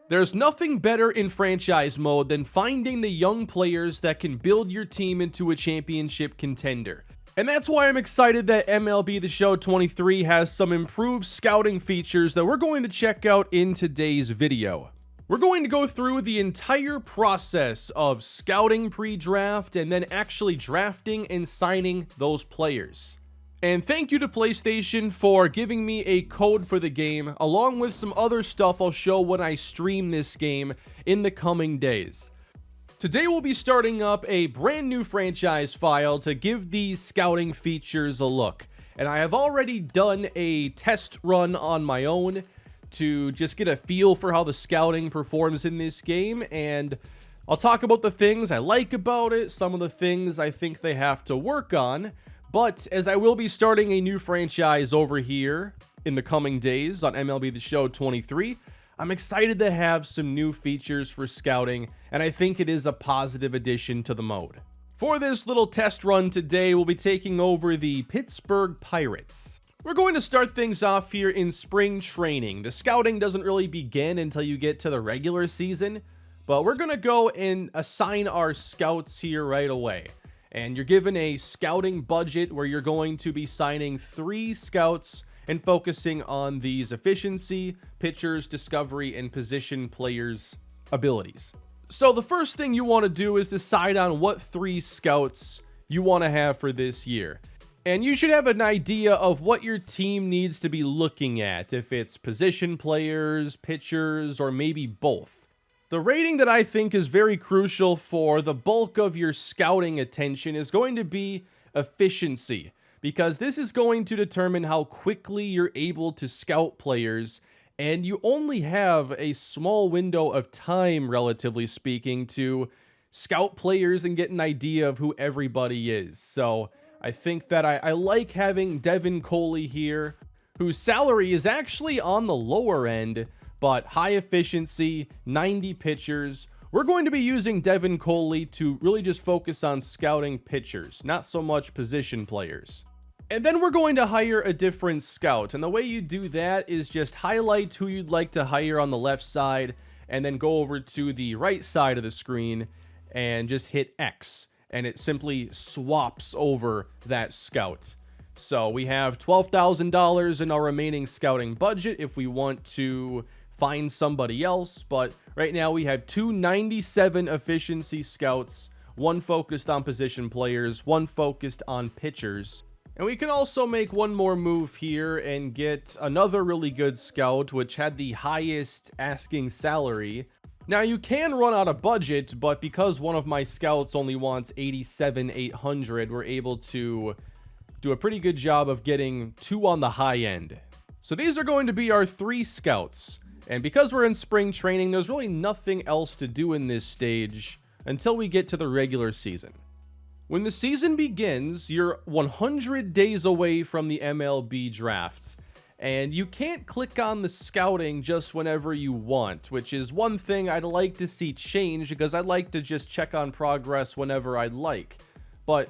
There's nothing better in franchise mode than finding the young players that can build your team into a championship contender. And that's why I'm excited that MLB The Show 23 has some improved scouting features that we're going to check out in today's video. We're going to go through the entire process of scouting pre-draft and then actually drafting and signing those players. And thank you to PlayStation for giving me a code for the game, along with some other stuff I'll show when I stream this game in the coming days. Today we'll be starting up a brand new franchise file to give these scouting features a look. And I have already done a test run on my own to just get a feel for how the scouting performs in this game, and I'll talk about the things I like about it, some of the things I think they have to work on. But as I will be starting a new franchise over here in the coming days on MLB The Show 23, I'm excited to have some new features for scouting, and I think it is a positive addition to the mode. For this little test run today, we'll be taking over the Pittsburgh Pirates. We're going to start things off here in spring training. The scouting doesn't really begin until you get to the regular season, but we're going to go and assign our scouts here right away. And you're given a scouting budget where you're going to be signing 3 scouts and focusing on these efficiency, pitchers, discovery, and position players' abilities. So the first thing you want to do is decide on what 3 scouts you want to have for this year. And you should have an idea of what your team needs to be looking at, if it's position players, pitchers, or maybe both. The rating that I think is very crucial for the bulk of your scouting attention is going to be efficiency, because this is going to determine how quickly you're able to scout players, and you only have a small window of time, relatively speaking, to scout players and get an idea of who everybody is. So I think that I like having Devin Coley here, whose salary is actually on the lower end, but high efficiency, 90 pitchers. We're going to be using Devin Coley to really just focus on scouting pitchers, not so much position players. And then we're going to hire a different scout. And the way you do that is just highlight who you'd like to hire on the left side, and then go over to the right side of the screen and just hit X. And it simply swaps over that scout. So we have $12,000 in our remaining scouting budget if we want to find somebody else, but right now we have 297 efficiency scouts, 1 focused on position players, 1 focused on pitchers. And we can also make one more move here and get another really good scout, which had the highest asking salary. Now you can run out of budget, but because one of my scouts only wants $87,800, we're able to do a pretty good job of getting 2 on the high end. So these are going to be our 3 scouts. And because we're in spring training, there's really nothing else to do in this stage until we get to the regular season. When the season begins, you're 100 days away from the MLB draft. And you can't click on the scouting just whenever you want, which is one thing I'd like to see change, because I'd like to just check on progress whenever I'd like. But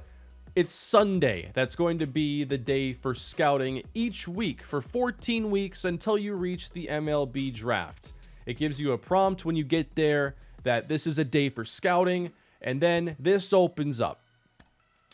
it's Sunday. That's going to be the day for scouting each week for 14 weeks until you reach the MLB draft. It gives you a prompt when you get there that this is a day for scouting, and then this opens up.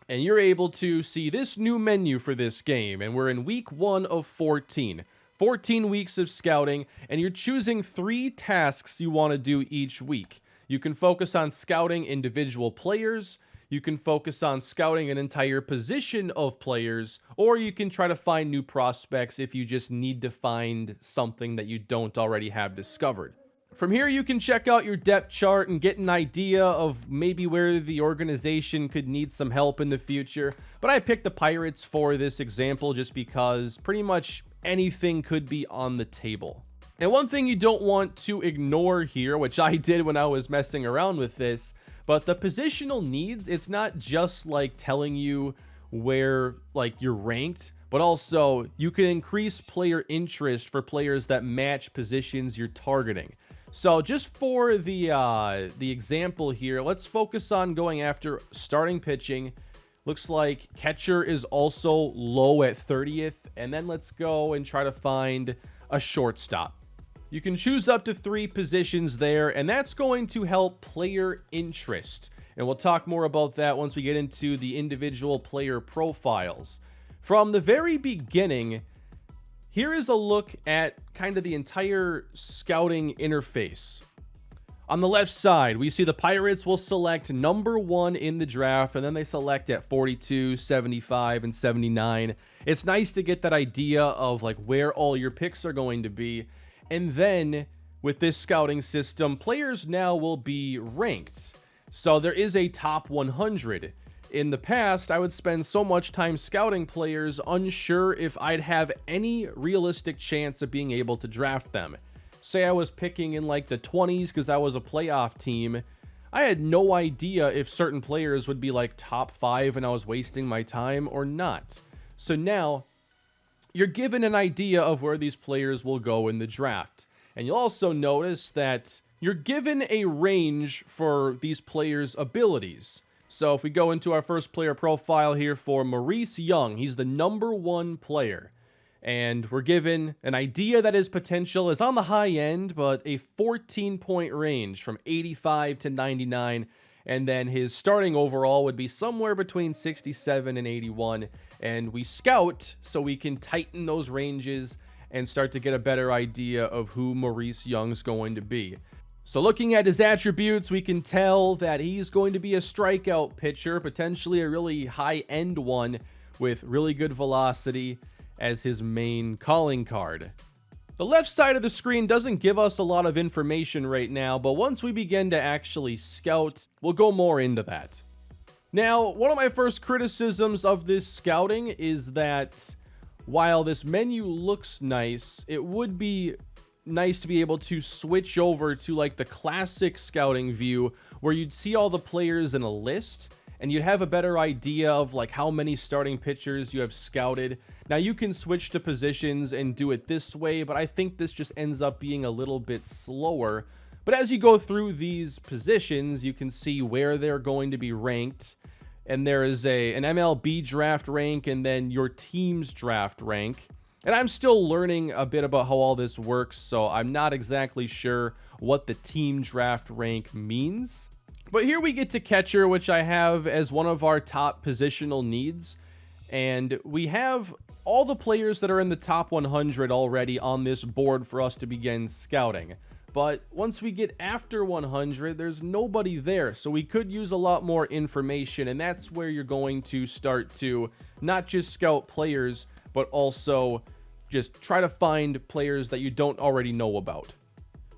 And you're able to see this new menu for this game, and we're in week 1 of 14. 14 weeks of scouting, and you're choosing 3 tasks you want to do each week. You can focus on scouting individual players, you can focus on scouting an entire position of players, or you can try to find new prospects if you just need to find something that you don't already have discovered. From here, you can check out your depth chart and get an idea of maybe where the organization could need some help in the future. But I picked the Pirates for this example just because pretty much anything could be on the table. And one thing you don't want to ignore here, which I did when I was messing around with this, but the positional needs, it's not just like telling you where like you're ranked, but also you can increase player interest for players that match positions you're targeting. So just for the example here, let's focus on going after starting pitching. Looks like catcher is also low at 30th, and then let's go and try to find a shortstop. You can choose up to 3 positions there, and that's going to help player interest. And we'll talk more about that once we get into the individual player profiles. From the very beginning, here is a look at kind of the entire scouting interface. On the left side, we see the Pirates will select number 1 in the draft, and then they select at 42, 75, and 79. It's nice to get that idea of like where all your picks are going to be. And then with this scouting system, players now will be ranked. So there is a top 100. In the past, I would spend so much time scouting players unsure if I'd have any realistic chance of being able to draft them. Say I was picking in like the 20s because I was a playoff team. I had no idea if certain players would be like top 5 and I was wasting my time or not. So now you're given an idea of where these players will go in the draft. And you'll also notice that you're given a range for these players' abilities. So if we go into our first player profile here for Maurice Young, he's the number 1 player. And we're given an idea that his potential is on the high end, but a 14-point range from 85 to 99. And then his starting overall would be somewhere between 67 and 81. And we scout so we can tighten those ranges and start to get a better idea of who Maurice Young's going to be. So looking at his attributes, we can tell that he's going to be a strikeout pitcher, potentially a really high-end one with really good velocity as his main calling card. The left side of the screen doesn't give us a lot of information right now, but once we begin to actually scout, we'll go more into that. Now, one of my first criticisms of this scouting is that while this menu looks nice, it would be nice to be able to switch over to like the classic scouting view where you'd see all the players in a list and you'd have a better idea of like how many starting pitchers you have scouted. Now you can switch to positions and do it this way, but I think this just ends up being a little bit slower. But as you go through these positions, you can see where they're going to be ranked. And there is an MLB draft rank and then your team's draft rank. And I'm still learning a bit about how all this works, so I'm not exactly sure what the team draft rank means. But here we get to catcher, which I have as one of our top positional needs. And we have all the players that are in the top 100 already on this board for us to begin scouting. But once we get after 100, there's nobody there. So we could use a lot more information, and that's where you're going to start to not just scout players, but also just try to find players that you don't already know about.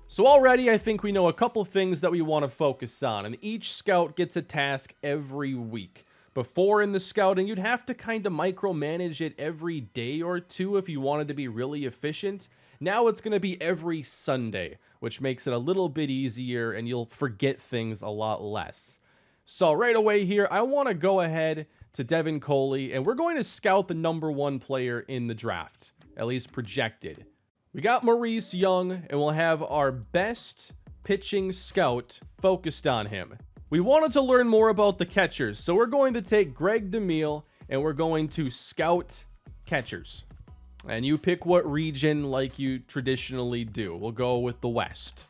So already I think we know a couple things that we want to focus on, and each scout gets a task every week. Before in the scouting, you'd have to kind of micromanage it every day or two if you wanted to be really efficient. Now it's going to be every Sunday, which makes it a little bit easier and you'll forget things a lot less. So right away here, I want to go ahead to Devin Coley, and we're going to scout the number 1 player in the draft, at least projected. We got Maurice Young, and we'll have our best pitching scout focused on him. We wanted to learn more about the catchers, so we're going to take Greg DeMille, and we're going to scout catchers. And you pick what region like you traditionally do. We'll go with the West.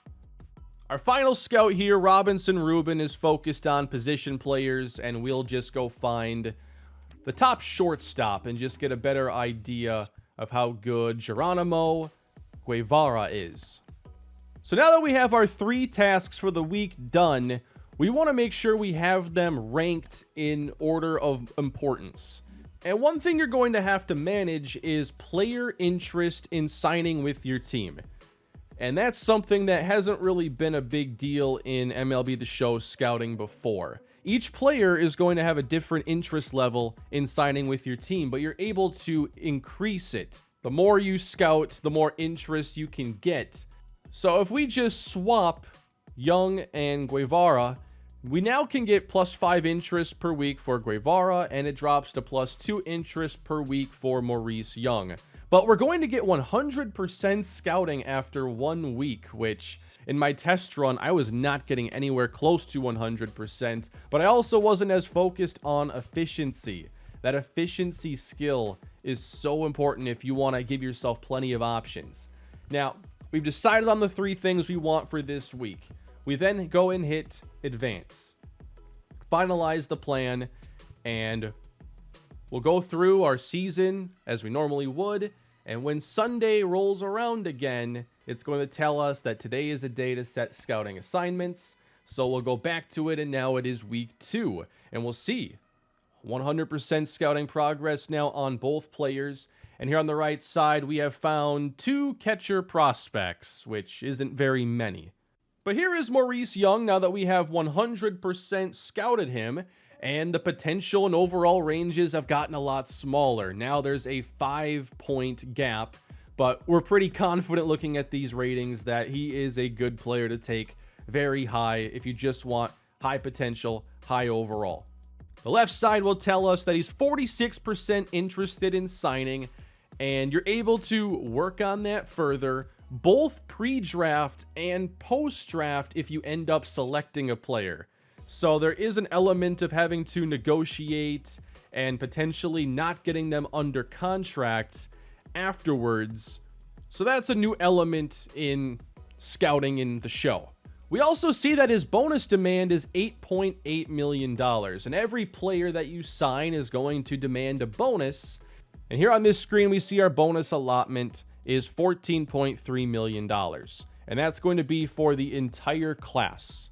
Our final scout here, Robinson Rubin, is focused on position players, and we'll just go find the top shortstop and just get a better idea of how good Geronimo Guevara is. So now that we have our 3 tasks for the week done, we want to make sure we have them ranked in order of importance. And one thing you're going to have to manage is player interest in signing with your team. And that's something that hasn't really been a big deal in MLB The Show scouting before. Each player is going to have a different interest level in signing with your team, but you're able to increase it. The more you scout, the more interest you can get. So if we just swap Young and Guevara, we now can get +5 interest per week for Guevara, and it drops to +2 interest per week for Maurice Young. But we're going to get 100% scouting after 1 week, which in my test run, I was not getting anywhere close to 100%, but I also wasn't as focused on efficiency. That efficiency skill is so important if you want to give yourself plenty of options. Now, We've decided on the 3 things we want for this week. We then go and hit advance. Finalize the plan, and we'll go through our season as we normally would. And when Sunday rolls around again, it's going to tell us that today is a day to set scouting assignments. So we'll go back to it, and now it is week 2. And we'll see 100% scouting progress now on both players. And here on the right side, we have found 2 catcher prospects, which isn't very many. But here is Maurice Young now that we have 100% scouted him. And the potential and overall ranges have gotten a lot smaller. Now there's a 5-point gap, but we're pretty confident looking at these ratings that he is a good player to take very high if you just want high potential, high overall. The left side will tell us that he's 46% interested in signing, and you're able to work on that further, both pre-draft and post-draft if you end up selecting a player. So there is an element of having to negotiate and potentially not getting them under contract afterwards. So that's a new element in scouting in the show. We also see that his bonus demand is $8.8 million, and every player that you sign is going to demand a bonus. And here on this screen, we see our bonus allotment is $14.3 million, and that's going to be for the entire class.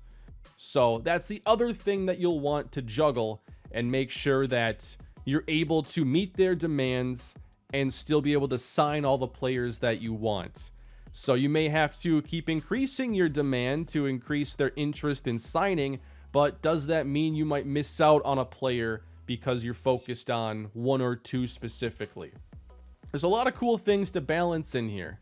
So that's the other thing that you'll want to juggle and make sure that you're able to meet their demands and still be able to sign all the players that you want. So you may have to keep increasing your demand to increase their interest in signing, but does that mean you might miss out on a player because you're focused on 1 or 2 specifically? There's a lot of cool things to balance in here.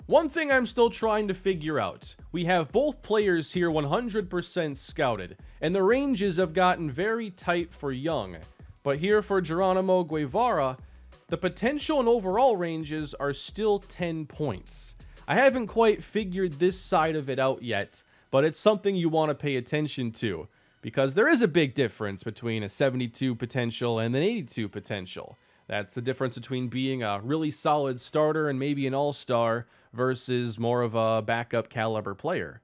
One thing I'm still trying to figure out, we have both players here 100% scouted, and the ranges have gotten very tight for Young. But here for Geronimo Guevara, the potential and overall ranges are still 10 points. I haven't quite figured this side of it out yet, but it's something you want to pay attention to, because there is a big difference between a 72 potential and an 82 potential. That's the difference between being a really solid starter and maybe an all-star versus more of a backup caliber player.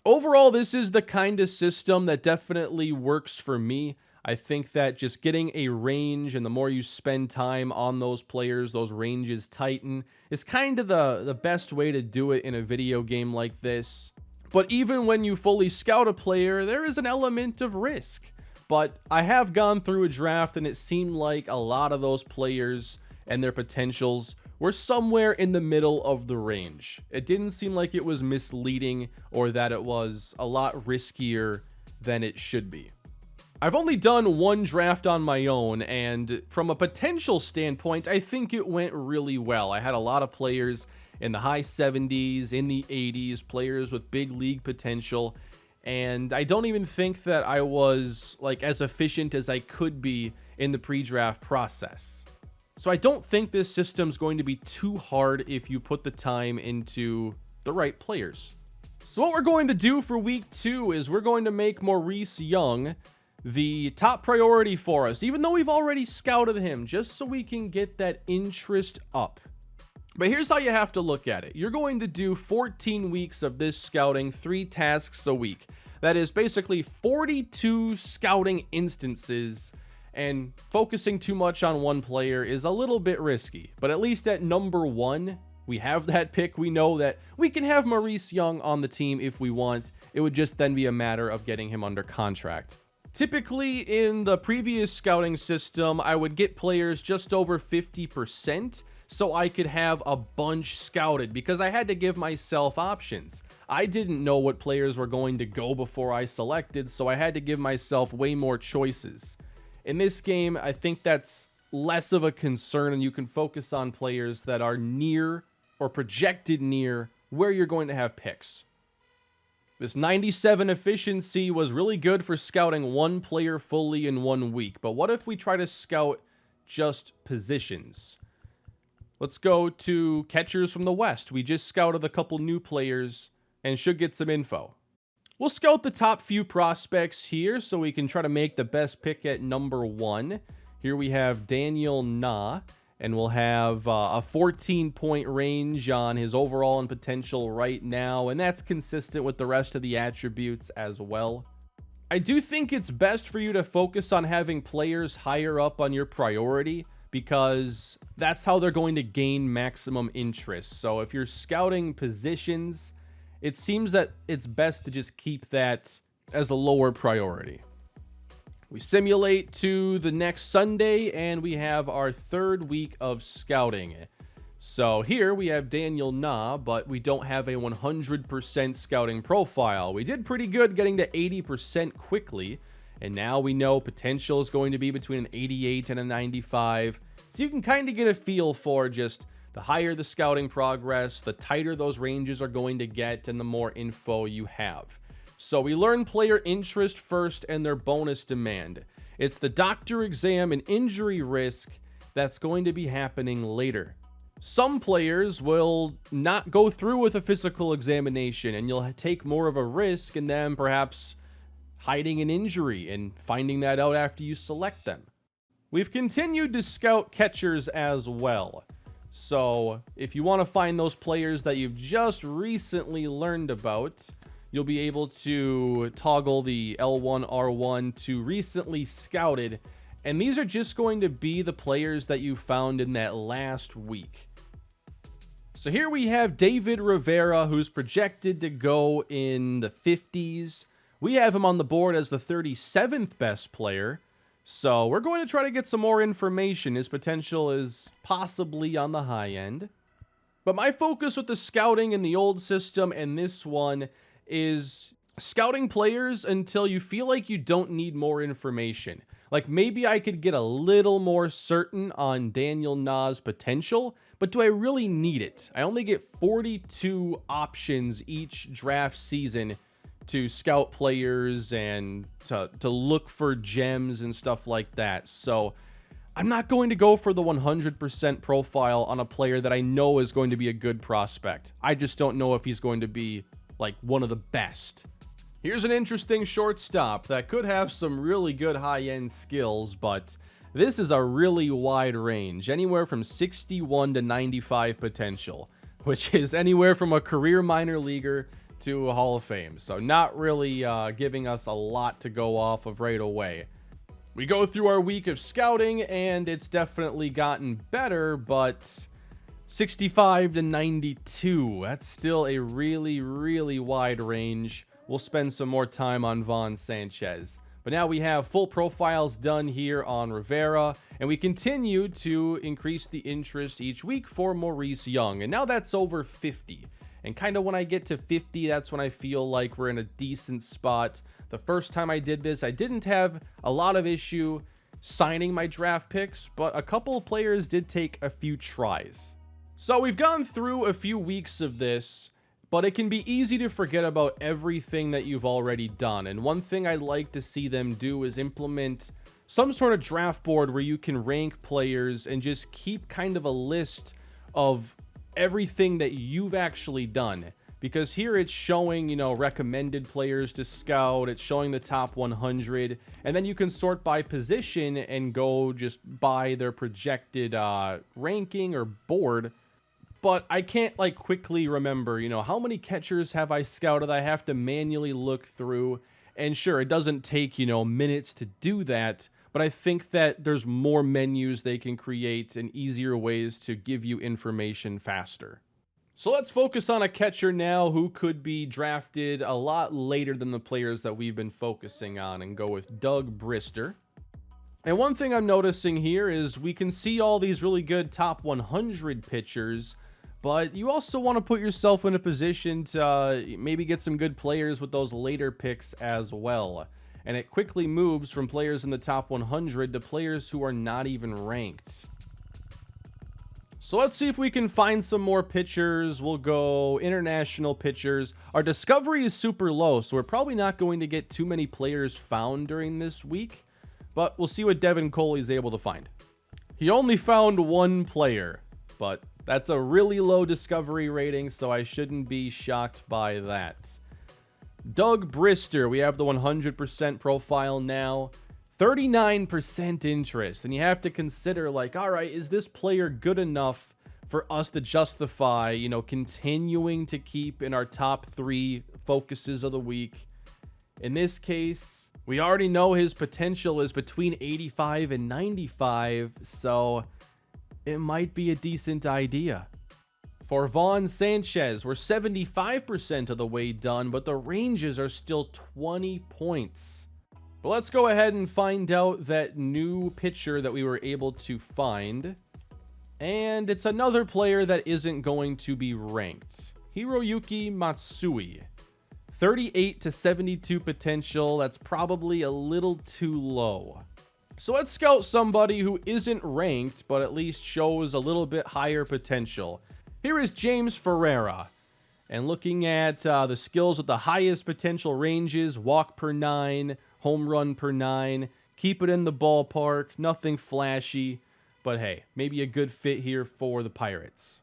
Overall, this is the kind of system that definitely works for me. I think that just getting a range, and the more you spend time on those players, those ranges tighten, is kind of the best way to do it in a video game like this. But even when you fully scout a player, there is an element of risk. But I have gone through a draft, and it seemed like a lot of those players and their potentials were somewhere in the middle of the range. It didn't seem like it was misleading or that it was a lot riskier than it should be. I've only done 1 draft on my own, and from a potential standpoint, I think it went really well. I had a lot of players in the high 70s, in the 80s, players with big league potential, and I don't even think that I was as efficient as I could be in the pre-draft process. So I don't think this system's going to be too hard if you put the time into the right players. So what we're going to do for week 2 is we're going to make Maurice Young the top priority for us, even though we've already scouted him, just so we can get that interest up. But here's how you have to look at it. You're going to do 14 weeks of this scouting, 3 tasks a week. That is basically 42 scouting instances, and focusing too much on one player is a little bit risky. But at least at number 1, we have that pick. We know that we can have Maurice Young on the team if we want. It would just then be a matter of getting him under contract. Typically, in the previous scouting system, I would get players just over 50%, so I could have a bunch scouted, because I had to give myself options. I didn't know what players were going to go before I selected, so I had to give myself way more choices. In this game, I think that's less of a concern, and you can focus on players that are near or projected near where you're going to have picks. This 97 efficiency was really good for scouting one player fully in 1 week, but what if we try to scout just positions? Let's go to catchers from the West. We just scouted a couple new players and should get some info. We'll scout the top few prospects here so we can try to make the best pick at number 1. Here we have Daniel Na, and we'll have a 14-point range on his overall and potential right now, and that's consistent with the rest of the attributes as well. I do think it's best for you to focus on having players higher up on your priority, because that's how they're going to gain maximum interest. So if you're scouting positions, it seems that it's best to just keep that as a lower priority. We simulate to the next Sunday, and we have our third week of scouting. So here we have Daniel Na, but we don't have a 100% scouting profile. We did pretty good getting to 80% quickly, and now we know potential is going to be between an 88 and a 95. So you can kind of get a feel for just the higher the scouting progress, the tighter those ranges are going to get, and the more info you have. So we learn player interest first and their bonus demand. It's the doctor exam and injury risk that's going to be happening later. Some players will not go through with a physical examination, and you'll take more of a risk in them perhaps hiding an injury and finding that out after you select them. We've continued to scout catchers as well. So if you want to find those players that you've just recently learned about, you'll be able to toggle the L1, R1 to recently scouted. And these are just going to be the players that you found in that last week. So here we have David Rivera, who's projected to go in the 50s. We have him on the board as the 37th best player. So we're going to try to get some more information. His potential is possibly on the high end. But my focus with the scouting in the old system and this one is scouting players until you feel like you don't need more information. Like maybe I could get a little more certain on Daniel Na's potential, but do I really need it? I only get 42 options each draft season to scout players and to look for gems and stuff like that. So I'm not going to go for the 100% profile on a player that I know is going to be a good prospect. I just don't know if he's going to be like one of the best. Here's an interesting shortstop that could have some really good high-end skills, but this is a really wide range, anywhere from 61 to 95 potential, which is anywhere from a career minor leaguer to a Hall of Fame. So not really giving us a lot to go off of right away. We go through our week of scouting, and it's definitely gotten better, but 65 to 92, that's still a really, really wide range. We'll spend some more time on Vaughn Sanchez. But now we have full profiles done here on Rivera, and we continue to increase the interest each week for Maurice Young. And now that's over 50. And kind of when I get to 50, that's when I feel like we're in a decent spot. The first time I did this, I didn't have a lot of issue signing my draft picks, but a couple of players did take a few tries. So we've gone through a few weeks of this, but it can be easy to forget about everything that you've already done. And one thing I'd like to see them do is implement some sort of draft board where you can rank players and just keep kind of a list of everything that you've actually done. Because here it's showing, recommended players to scout, it's showing the top 100, and then you can sort by position and go just by their projected ranking or board. But I can't quickly remember, how many catchers have I scouted? I have to manually look through. And sure, it doesn't take, minutes to do that. But I think that there's more menus they can create and easier ways to give you information faster. So let's focus on a catcher now who could be drafted a lot later than the players that we've been focusing on, and go with Doug Brister. And one thing I'm noticing here is we can see all these really good top 100 pitchers, but you also want to put yourself in a position to maybe get some good players with those later picks as well. And it quickly moves from players in the top 100 to players who are not even ranked. So let's see if we can find some more pitchers. We'll go international pitchers. Our discovery is super low, so we're probably not going to get too many players found during this week. But we'll see what Devin Coley's able to find. He only found one player, but that's a really low discovery rating, so I shouldn't be shocked by that. Doug Brister, we have the 100% profile now. 39% interest. And you have to consider, like, all right, is this player good enough for us to justify, you know, continuing to keep in our top 3 focuses of the week? In this case, we already know his potential is between 85 and 95, so it might be a decent idea. For Vaughn Sanchez, we're 75% of the way done, but the ranges are still 20 points. But let's go ahead and find out that new pitcher that we were able to find. And it's another player that isn't going to be ranked. Hiroyuki Matsui. 38 to 72 potential. That's probably a little too low. So let's scout somebody who isn't ranked, but at least shows a little bit higher potential. Here is James Ferreira. And looking at the skills with the highest potential ranges, walk per 9, home run per 9, keep it in the ballpark, nothing flashy. But hey, maybe a good fit here for the Pirates.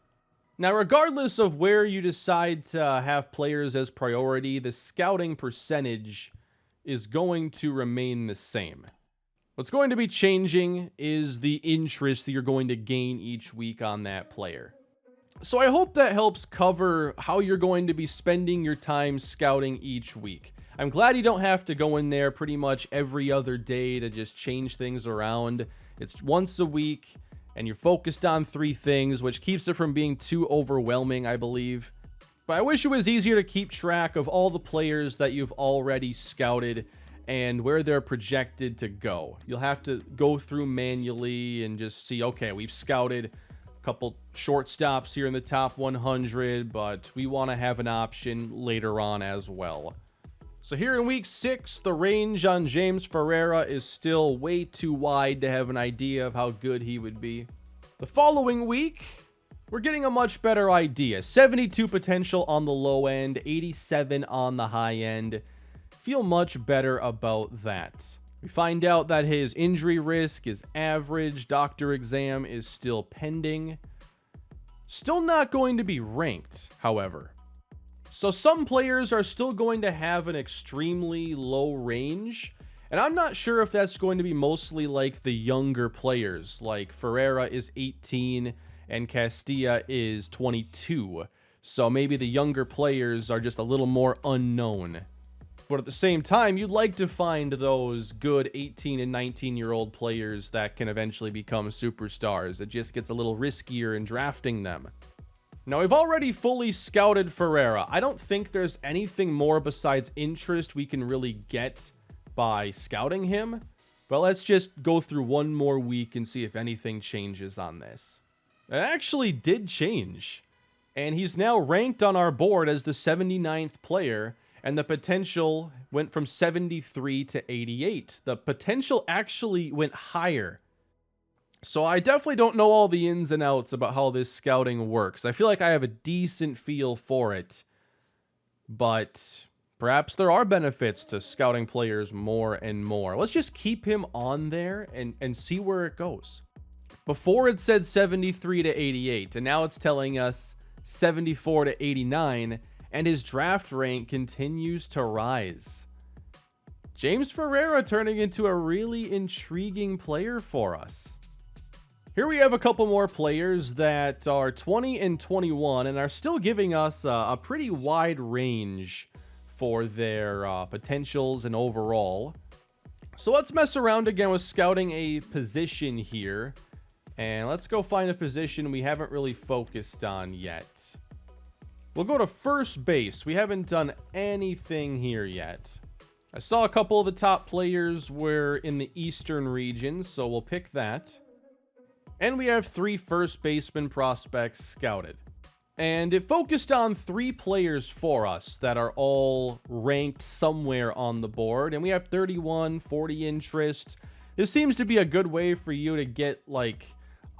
Now, regardless of where you decide to have players as priority, the scouting percentage is going to remain the same. What's going to be changing is the interest that you're going to gain each week on that player. So I hope that helps cover how you're going to be spending your time scouting each week. I'm glad you don't have to go in there pretty much every other day to just change things around. It's once a week, and you're focused on 3 things, which keeps it from being too overwhelming, I believe. But I wish it was easier to keep track of all the players that you've already scouted and where they're projected to go. You'll have to go through manually and just see, okay, we've scouted a couple shortstops here in the top 100, but we want to have an option later on as well. So here in week 6, the range on James Ferreira is still way too wide to have an idea of how good he would be. The following week, we're getting a much better idea. 72 potential on the low end, 87 on the high end. Feel much better about that. We find out that his injury risk is average, doctor exam is still pending. Still not going to be ranked, however. So some players are still going to have an extremely low range, and I'm not sure if that's going to be mostly like the younger players, like Ferreira is 18 and Castilla is 22. So maybe the younger players are just a little more unknown. But at the same time, you'd like to find those good 18 and 19-year-old players that can eventually become superstars. It just gets a little riskier in drafting them. Now, we've already fully scouted Ferreira. I don't think there's anything more besides interest we can really get by scouting him. But let's just go through one more week and see if anything changes on this. It actually did change. And he's now ranked on our board as the 79th player. And the potential went from 73 to 88. The potential actually went higher. So I definitely don't know all the ins and outs about how this scouting works. I feel like I have a decent feel for it. But perhaps there are benefits to scouting players more and more. Let's just keep him on there and see where it goes. Before it said 73 to 88, and now it's telling us 74 to 89, and his draft rank continues to rise. James Ferreira turning into a really intriguing player for us. Here we have a couple more players that are 20 and 21 and are still giving us a pretty wide range for their potentials and overall. So let's mess around again with scouting a position here. And let's go find a position we haven't really focused on yet. We'll go to first base. We haven't done anything here yet. I saw a couple of the top players were in the eastern region, so we'll pick that. And we have 3 first baseman prospects scouted. And it focused on 3 players for us that are all ranked somewhere on the board. And we have 31, 40 interest. This seems to be a good way for you to get like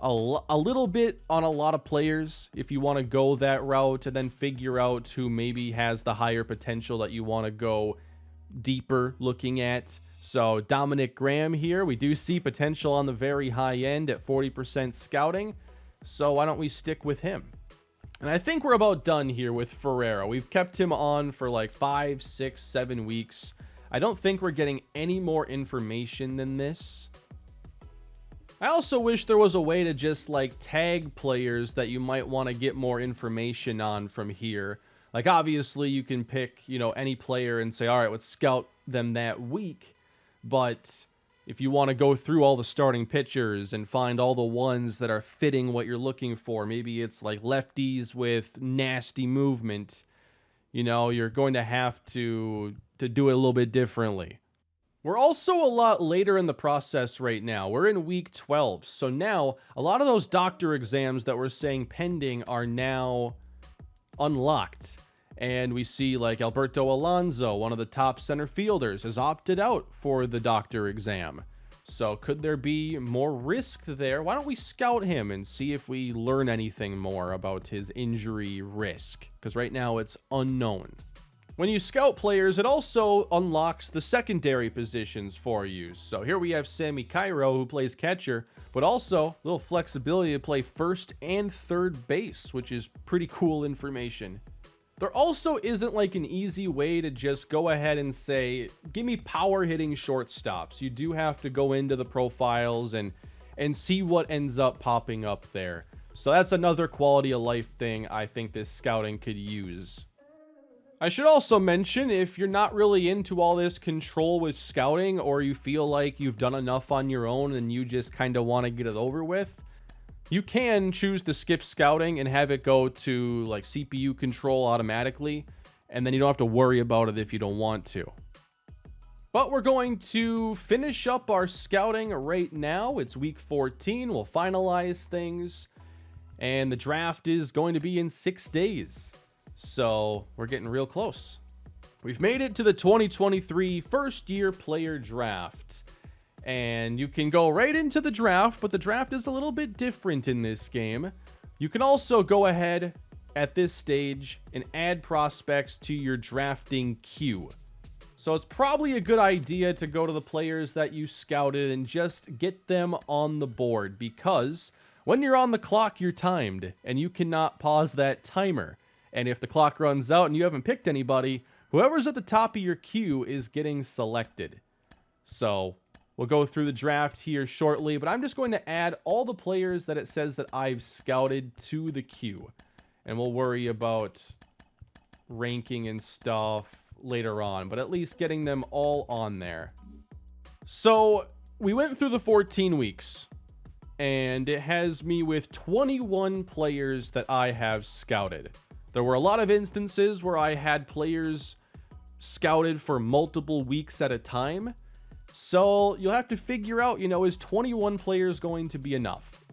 a little bit on a lot of players if you want to go that route, and then figure out who maybe has the higher potential that you want to go deeper looking at. So Dominic Graham here, we do see potential on the very high end at 40% scouting. So why don't we stick with him? And I think we're about done here with Ferreira. We've kept him on for like 5, 6, 7 weeks. I don't think we're getting any more information than this. I also wish there was a way to just like tag players that you might want to get more information on from here. Like obviously you can pick, any player and say, all right, let's scout them that week. But if you want to go through all the starting pitchers and find all the ones that are fitting what you're looking for, maybe it's like lefties with nasty movement, you're going to have to do it a little bit differently. We're also a lot later in the process right now. We're in week 12. So now a lot of those doctor exams that we're saying pending are now unlocked. And we see like Alberto Alonso, one of the top center fielders, has opted out for the doctor exam. So could there be more risk there? Why don't we scout him and see if we learn anything more about his injury risk? Because right now it's unknown. When you scout players, it also unlocks the secondary positions for you. So here we have Sammy Cairo, who plays catcher, but also a little flexibility to play first and third base, which is pretty cool information. There also isn't like an easy way to just go ahead and say, give me power hitting shortstops. You do have to go into the profiles and see what ends up popping up there. So that's another quality of life thing I think this scouting could use. I should also mention, if you're not really into all this control with scouting, or you feel like you've done enough on your own and you just kind of want to get it over with, you can choose to skip scouting and have it go to like CPU control automatically, and then you don't have to worry about it if you don't want to. But we're going to finish up our scouting right now. It's week 14. We'll finalize things, and the draft is going to be in 6 days. So we're getting real close. We've made it to the 2023 first year player draft. And you can go right into the draft, but the draft is a little bit different in this game. You can also go ahead at this stage and add prospects to your drafting queue. So it's probably a good idea to go to the players that you scouted and just get them on the board, because when you're on the clock, you're timed and you cannot pause that timer. And if the clock runs out and you haven't picked anybody, whoever's at the top of your queue is getting selected. So we'll go through the draft here shortly, but I'm just going to add all the players that it says that I've scouted to the queue. And we'll worry about ranking and stuff later on, but at least getting them all on there. So we went through the 14 weeks, and it has me with 21 players that I have scouted. There were a lot of instances where I had players scouted for multiple weeks at a time. So you'll have to figure out, is 21 players going to be enough?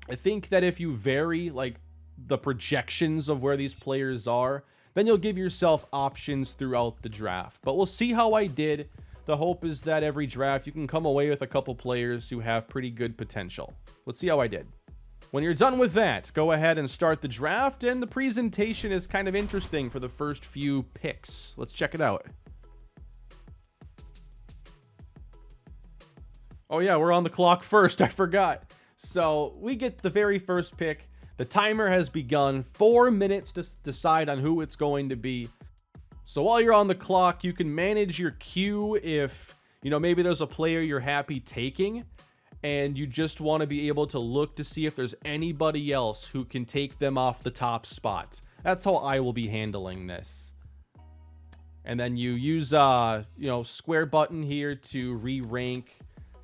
I think that if you vary like the projections of where these players are, then you'll give yourself options throughout the draft. But we'll see how I did. The hope is that every draft you can come away with a couple players who have pretty good potential. Let's see how I did. When you're done with that, go ahead and start the draft, and the presentation is kind of interesting for the first few picks. Let's check it out. Oh yeah, we're on the clock first, I forgot. So we get the very first pick. The timer has begun. 4 minutes to decide on who it's going to be. So while you're on the clock, you can manage your queue if, maybe there's a player you're happy taking, and you just want to be able to look to see if there's anybody else who can take them off the top spot. That's how I will be handling this. And then you use, square button here to re-rank.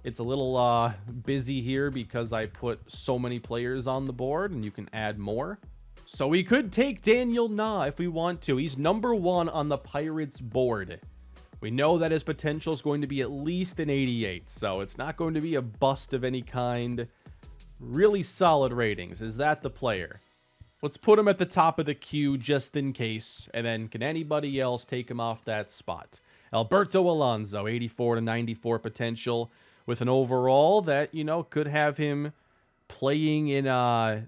It's a little busy here because I put so many players on the board, and you can add more. So we could take Daniel Na if we want to. He's number 1 on the Pirates board. We know that his potential is going to be at least an 88, so it's not going to be a bust of any kind. Really solid ratings. Is that the player? Let's put him at the top of the queue just in case, and then can anybody else take him off that spot? Alberto Alonso, 84 to 94 potential, with an overall that, could have him playing in AA,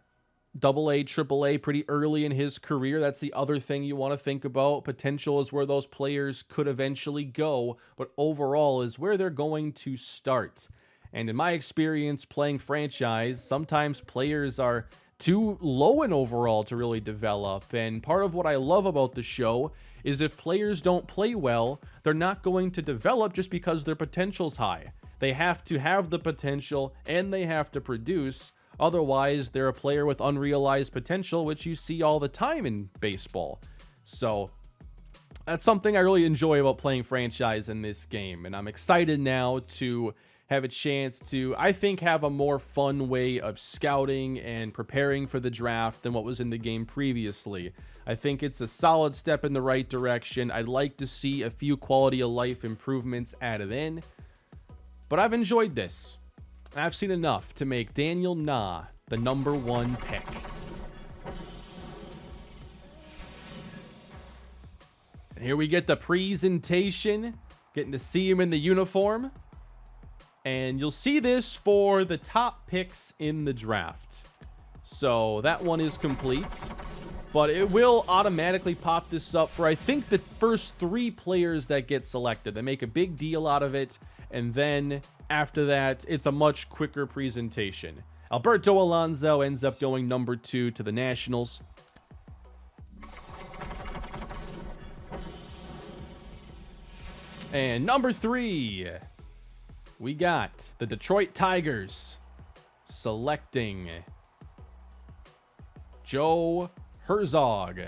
AAA pretty early in his career. That's the other thing you want to think about. Potential is where those players could eventually go, but overall is where they're going to start. And in my experience playing franchise, sometimes players are too low in overall to really develop. And part of what I love about the show is if players don't play well, they're not going to develop just because their potential's high. They have to have the potential and they have to produce. Otherwise, they're a player with unrealized potential, which you see all the time in baseball. So that's something I really enjoy about playing franchise in this game. And I'm excited now to have a chance to, I think, have a more fun way of scouting and preparing for the draft than what was in the game previously. I think it's a solid step in the right direction. I'd like to see a few quality of life improvements added in, but I've enjoyed this. I've seen enough to make Daniel Nah the #1 pick. And here we get the presentation, getting to see him in the uniform. And you'll see this for the top picks in the draft. So that one is complete. But it will automatically pop this up for, I think, the first 3 players that get selected. They make a big deal out of it. And then after that, it's a much quicker presentation. Alberto Alonso ends up going #2 to the Nationals. And #3, we got the Detroit Tigers selecting Joe Herzog.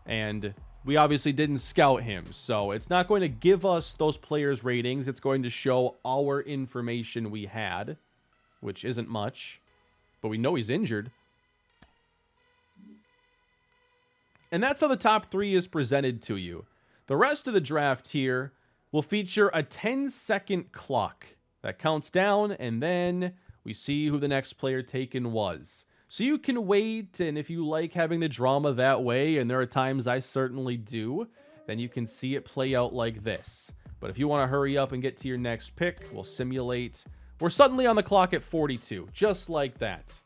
And we obviously didn't scout him, so it's not going to give us those players' ratings. It's going to show our information we had, which isn't much, but we know he's injured. And that's how the top 3 is presented to you. The rest of the draft here will feature a 10-second clock that counts down, and then we see who the next player taken was. So you can wait, and if you like having the drama that way, and there are times I certainly do, then you can see it play out like this. But if you want to hurry up and get to your next pick, we'll simulate. We're suddenly on the clock at 42, just like that.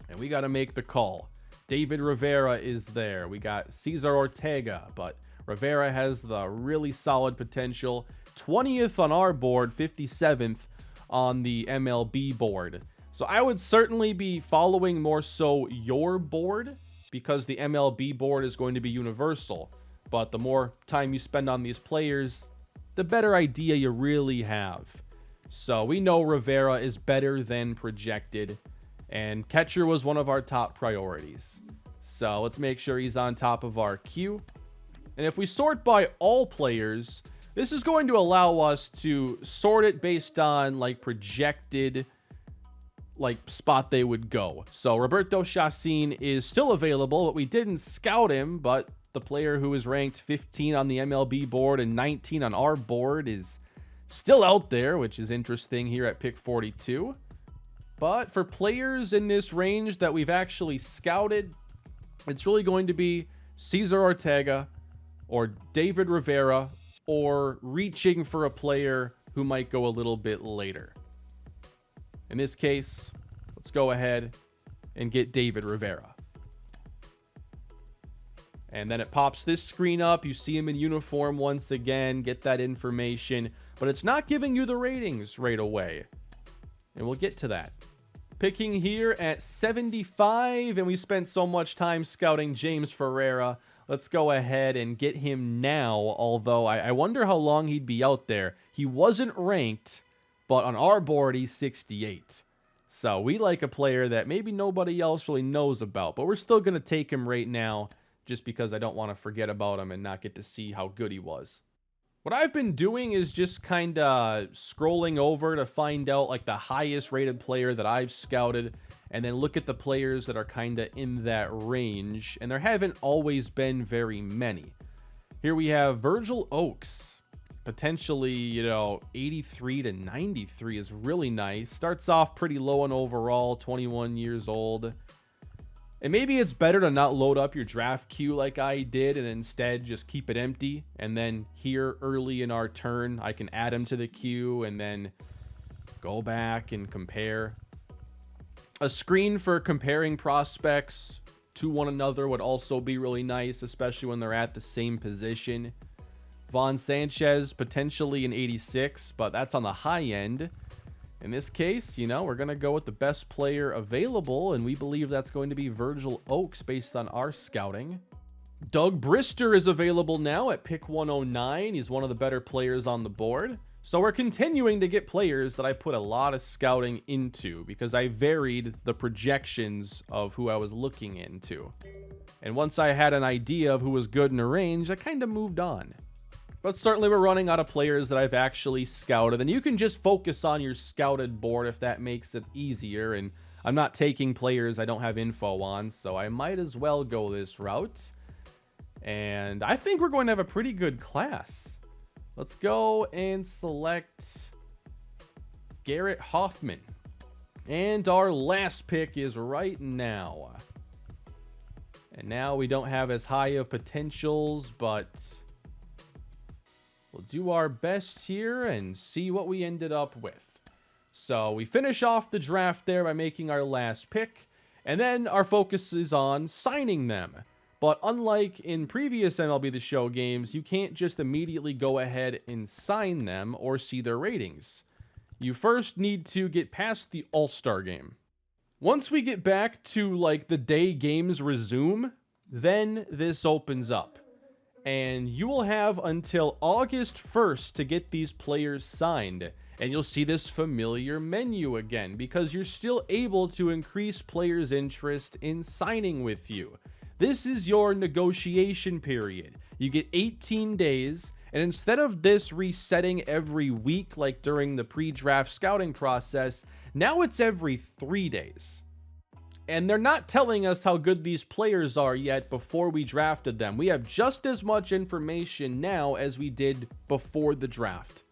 And we got to make the call. David Rivera is there. We got Cesar Ortega, but Rivera has the really solid potential. 20th on our board, 57th on the MLB board. So I would certainly be following more so your board, because the MLB board is going to be universal. But the more time you spend on these players, the better idea you really have. So we know Rivera is better than projected, and catcher was one of our top priorities. So let's make sure he's on top of our queue. And if we sort by all players, this is going to allow us to sort it based on like projected spot they would go. So Roberto Chacin is still available, but we didn't scout him. But the player who is ranked 15 on the MLB board and 19 on our board is still out there, which is interesting here at pick 42. But for players in this range that we've actually scouted, it's really going to be Cesar Ortega or David Rivera, or reaching for a player who might go a little bit later. In this case, let's go ahead and get David Rivera. And then it pops this screen up. You see him in uniform once again, get that information, but it's not giving you the ratings right away. And we'll get to that. Picking here at 75, and we spent so much time scouting James Ferreira. Let's go ahead and get him now, although I wonder how long he'd be out there. He wasn't ranked, but on our board, he's 68. So we like a player that maybe nobody else really knows about, but we're still going to take him right now just because I don't want to forget about him and not get to see how good he was. What I've been doing is just kind of scrolling over to find out like the highest rated player that I've scouted, and then look at the players that are kind of in that range, and there haven't always been very many. Here we have Virgil Oaks, potentially, 83 to 93 is really nice. Starts off pretty low in overall, 21 years old. And maybe it's better to not load up your draft queue like I did and instead just keep it empty. And then here early in our turn, I can add him to the queue and then go back and compare. A screen for comparing prospects to one another would also be really nice, especially when they're at the same position. Vaughn Sanchez, potentially an 86, but that's on the high end. In this case, we're going to go with the best player available, and we believe that's going to be Virgil Oaks based on our scouting. Doug Brister is available now at pick 109. He's one of the better players on the board. So we're continuing to get players that I put a lot of scouting into because I varied the projections of who I was looking into. And once I had an idea of who was good in a range, I kind of moved on. But certainly we're running out of players that I've actually scouted. And you can just focus on your scouted board if that makes it easier. And I'm not taking players I don't have info on, so I might as well go this route. And I think we're going to have a pretty good class. Let's go and select Garrett Hoffman. And our last pick is right now. And now we don't have as high of potentials, but we'll do our best here and see what we ended up with. So we finish off the draft there by making our last pick. And then our focus is on signing them. But unlike in previous MLB The Show games, you can't just immediately go ahead and sign them or see their ratings. You first need to get past the All-Star game. Once we get back to like the day games resume, then this opens up. And you will have until August 1st to get these players signed. And you'll see this familiar menu again because you're still able to increase players' interest in signing with you. This is your negotiation period. You get 18 days, and instead of this resetting every week like during the pre-draft scouting process, now it's every 3 days. And they're not telling us how good these players are yet before we drafted them. We have just as much information now as we did before the draft.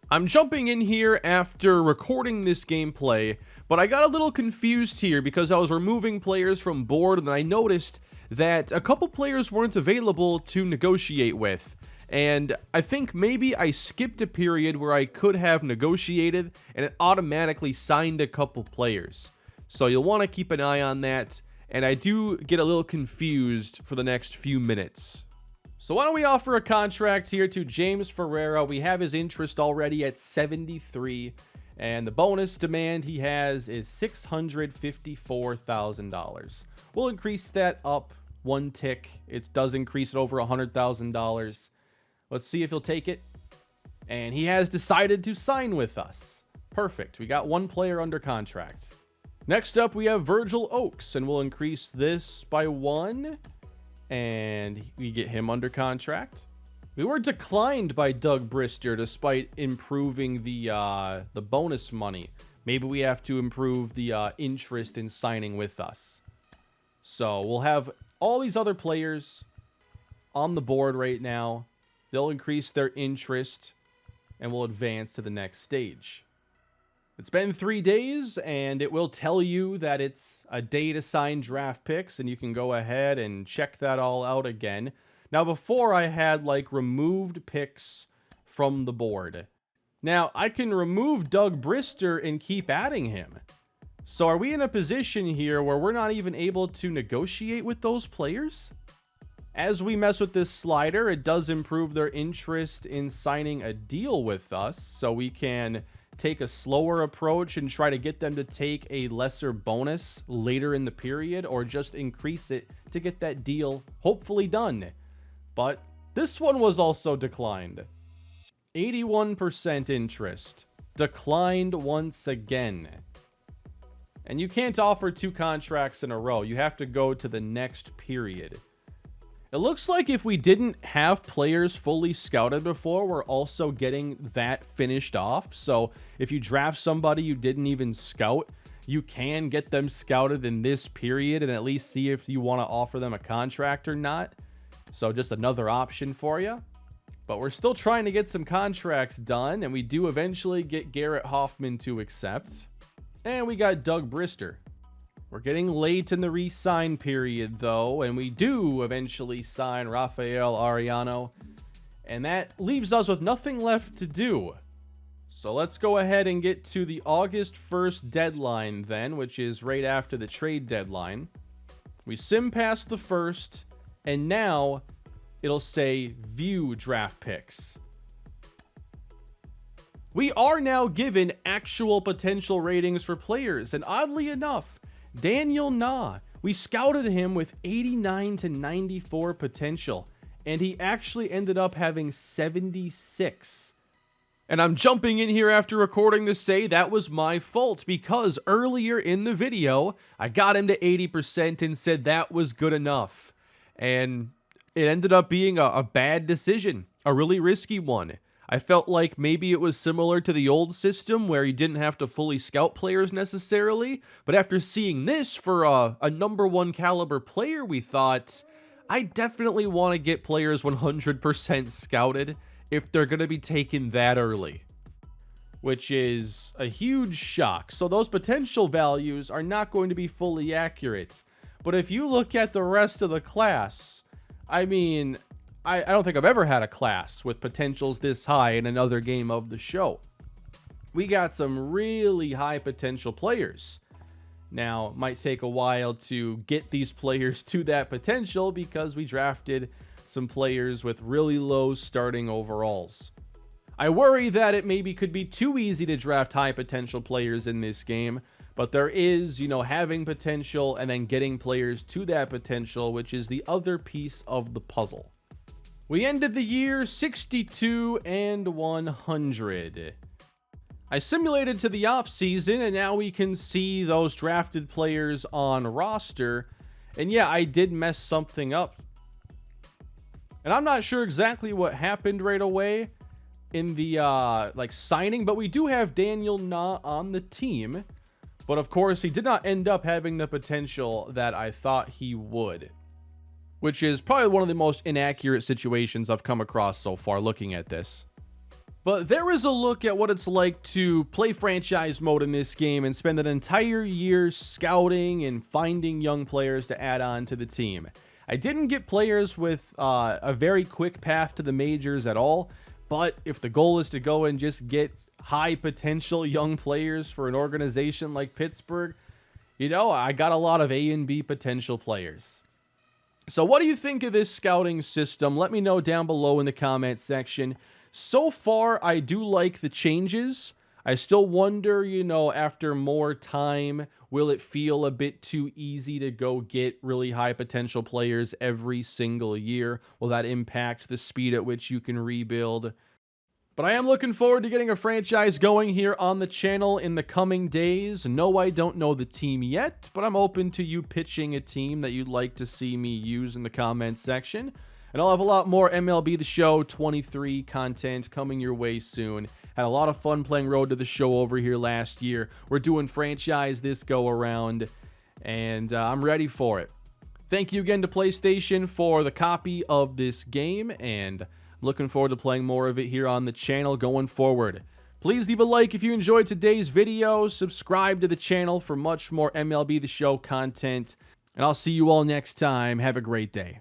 I'm jumping in here after recording this gameplay, but I got a little confused here because I was removing players from board and I noticed that a couple players weren't available to negotiate with. And I think maybe I skipped a period where I could have negotiated and it automatically signed a couple players. So you'll want to keep an eye on that. And I do get a little confused for the next few minutes. So why don't we offer a contract here to James Ferreira. We have his interest already at 73. And the bonus demand he has is $654,000. We'll increase that up one tick. It does increase it over $100,000. Let's see if he'll take it. And he has decided to sign with us. Perfect. We got one player under contract. Next up, we have Virgil Oakes, and we'll increase this by 1. And we get him under contract. We were declined by Doug Brister despite improving the bonus money. Maybe we have to improve the interest in signing with us. So we'll have all these other players on the board right now. They'll increase their interest and we'll advance to the next stage. It's been 3 days and it will tell you that it's a day to sign draft picks, and you can go ahead and check that all out again. Now, before I had like removed picks from the board. Now, I can remove Doug Brister and keep adding him. So are we in a position here where we're not even able to negotiate with those players? As we mess with this slider, it does improve their interest in signing a deal with us. So we can take a slower approach and try to get them to take a lesser bonus later in the period, or just increase it to get that deal hopefully done. But this one was also declined. 81% interest. Declined once again. And you can't offer 2 contracts in a row. You have to go to the next period. It looks like if we didn't have players fully scouted before, we're also getting that finished off. So if you draft somebody you didn't even scout, you can get them scouted in this period and at least see if you want to offer them a contract or not. So just another option for you. But we're still trying to get some contracts done, and we do eventually get Garrett Hoffman to accept. And we got Doug Brister. We're getting late in the re-sign period, though, and we do eventually sign Rafael Ariano. And that leaves us with nothing left to do. So let's go ahead and get to the August 1st deadline then, which is right after the trade deadline. We sim past the 1st, and now it'll say View Draft Picks. We are now given actual potential ratings for players, and oddly enough, Daniel Na We scouted him with 89 to 94 potential, and he actually ended up having 76. And I'm jumping in here after recording to say that was my fault, because earlier in the video, I got him to 80% and said that was good enough. And it ended up being a bad decision, a really risky one. I felt like maybe it was similar to the old system where you didn't have to fully scout players necessarily, but after seeing this for a #1 caliber player, we thought, I definitely want to get players 100% scouted if they're going to be taken that early, which is a huge shock. So those potential values are not going to be fully accurate. But if you look at the rest of the class, I mean, I don't think I've ever had a class with potentials this high in another game of the show. We got some really high potential players. Now, it might take a while to get these players to that potential because we drafted some players with really low starting overalls. I worry that it maybe could be too easy to draft high potential players in this game, but there is, having potential and then getting players to that potential, which is the other piece of the puzzle. We ended the year 62 and 100. I simulated to the offseason, and now we can see those drafted players on roster. And yeah, I did mess something up. And I'm not sure exactly what happened right away in the signing, but we do have Daniel Na on the team. But of course, he did not end up having the potential that I thought he would, which is probably one of the most inaccurate situations I've come across so far looking at this. But there is a look at what it's like to play franchise mode in this game and spend an entire year scouting and finding young players to add on to the team. I didn't get players with a very quick path to the majors at all, but if the goal is to go and just get high potential young players for an organization like Pittsburgh, I got a lot of A and B potential players. So what do you think of this scouting system? Let me know down below in the comment section. So far, I do like the changes. I still wonder, after more time, will it feel a bit too easy to go get really high potential players every single year? Will that impact the speed at which you can rebuild? But I am looking forward to getting a franchise going here on the channel in the coming days. No, I don't know the team yet, but I'm open to you pitching a team that you'd like to see me use in the comment section. And I'll have a lot more MLB The Show 23 content coming your way soon. Had a lot of fun playing Road to the Show over here last year. We're doing franchise this go around, and I'm ready for it. Thank you again to PlayStation for the copy of this game, and I'm looking forward to playing more of it here on the channel going forward. Please leave a like if you enjoyed today's video. Subscribe to the channel for much more MLB The Show content, and I'll see you all next time. Have a great day.